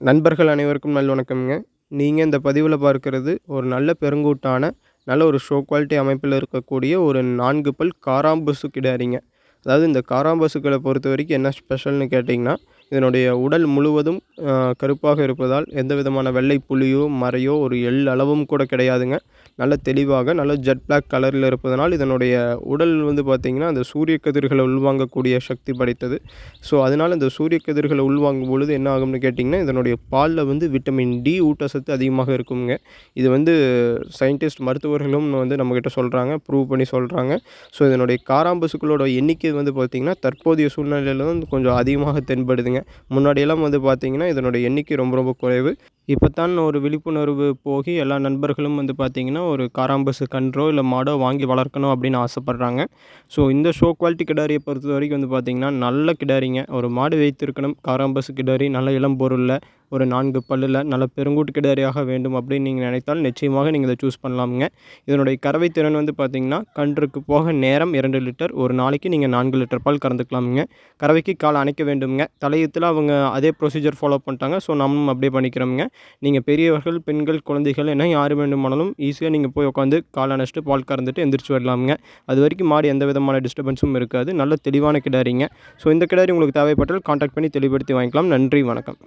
நண்பர்கள் அனைவருக்கும் நல்வணக்கம்ங்க. நீங்க இந்த பதிவுல பார்க்கிறது ஒரு நல்ல பெருங்கூட்டான, நல்ல ஒரு ஷோ குவாலிட்டி அமைப்பில இருக்கக்கூடிய ஒரு 4 பல் காராம்பசு கிடாரிங்க. அதாவது இந்த காராம்பசுக்கள பொறுத்தவரைக்கும் என்ன ஸ்பெஷல்னு கேட்டீங்கன்னா, இதனுடைய உடல் முழுவதும் கருப்பாக இருப்பதால் எந்த விதமான வெள்ளை புள்ளியோ, மறையோ ஒரு அளவும் கூட கிடையாதுங்க. நல்ல தெளிவாக நல்ல ஜெட் பிளாக் கலர்ல இருப்பதனால் இதனுடைய உடல் வந்து பார்த்தீங்கன்னா, அந்த சூரிய கதிர்கள உள்வாங்கக்கூடிய சக்தி படைத்தது. ஸோ, அதனால இந்த சூரிய கதிர்கள உள்வாங்கும் பொழுது என்ன ஆகும்னு கேட்டிங்கன்னா, இதனுடைய பால்ல வந்து விட்டமின் டி ஊட்டச்சத்து அதிகமாக இருக்குங்க. இது வந்து சயின்டிஸ்ட் மருத்துவர்களும் வந்து நம்மகிட்ட சொல்றாங்க. ப்ரூவ் பண்ணி சொல்றாங்க. ஸோ, இதனுடைய காராம்பசுக்களோட எண்ணிக்கை வந்து பார்த்தீங்கன்னா, தற்போதைய சூழ்நிலையில வந்து கொஞ்சம் அதிகமாக தென்படுதுங்க. முன்னாடியெல்லாம் வந்து பார்த்தீங்கன்னா, இதனுடைய எண்ணிக்கை ரொம்ப ரொம்ப குறைவு. இப்போ தான் ஒரு விழிப்புணர்வு போகி எல்லா நண்பர்களும் வந்து பார்த்தீங்கன்னா, ஒரு காராம்பசு கன்றோ இல்ல மாடோ வாங்கி வளர்க்கணும் அப்படின்னு ஆசைப்படுறாங்க. ஸோ, இந்த ஷோ குவாலிட்டி கிடாரிய பொறுத்தவரைக்கும் வந்து பார்த்தீங்கன்னா, நல்ல கிடாரிங்க. ஒரு மாடு வைத்திருக்கணும். காராம்பசு கிடாரி நல்ல இளம் பொருள்ல ஒரு 4 பல்லுல நல்ல பெருங்கூட்டு கிடாரியாக வேண்டும் அப்படின்னு நீங்க நினைத்தால் நிச்சயமாக நீங்க இத சூஸ் பண்ணலாமுங்க. இதனுடைய கறவை திறன் வந்து பார்த்தீங்கன்னா, கன்றுக்கு போக நேரம் 2 லிட்டர். ஒரு நாளைக்கு நீங்க 4 லிட்டர் பால் கறந்துக்கலாமுங்க. கறவைக்கு கால் அணைக்க வேண்டும்ங்க. தலையத்துல அவங்க அதே ப்ரொசீஜர் ஃபாலோ பண்ணிட்டாங்க. ஸோ, நம்மளும் அப்படியே பண்ணிக்கிறோமுங்க. நீங்க பெரியவர்கள், பெண்கள், குழந்தைகள் என யார் வேண்டுமானாலும் ஈஸியா நீங்க போய் உட்காந்து கால் அணைச்சிட்டு, பால் கறந்துட்டு எந்திரிச்சு வரலாமுங்க. அதுவரைக்கும் மாடு எந்த விதமான டிஸ்டர்பன்ஸும் இருக்காது. நல்ல தெளிவான கிடாரிங்க. ஸோ, இந்த கிடாரி உங்களுக்கு தேவைப்பட்டால் கான்டாக்ட் பண்ணி தெளிவுபடுத்தி வாங்கிக்கலாம். நன்றி, வணக்கம்.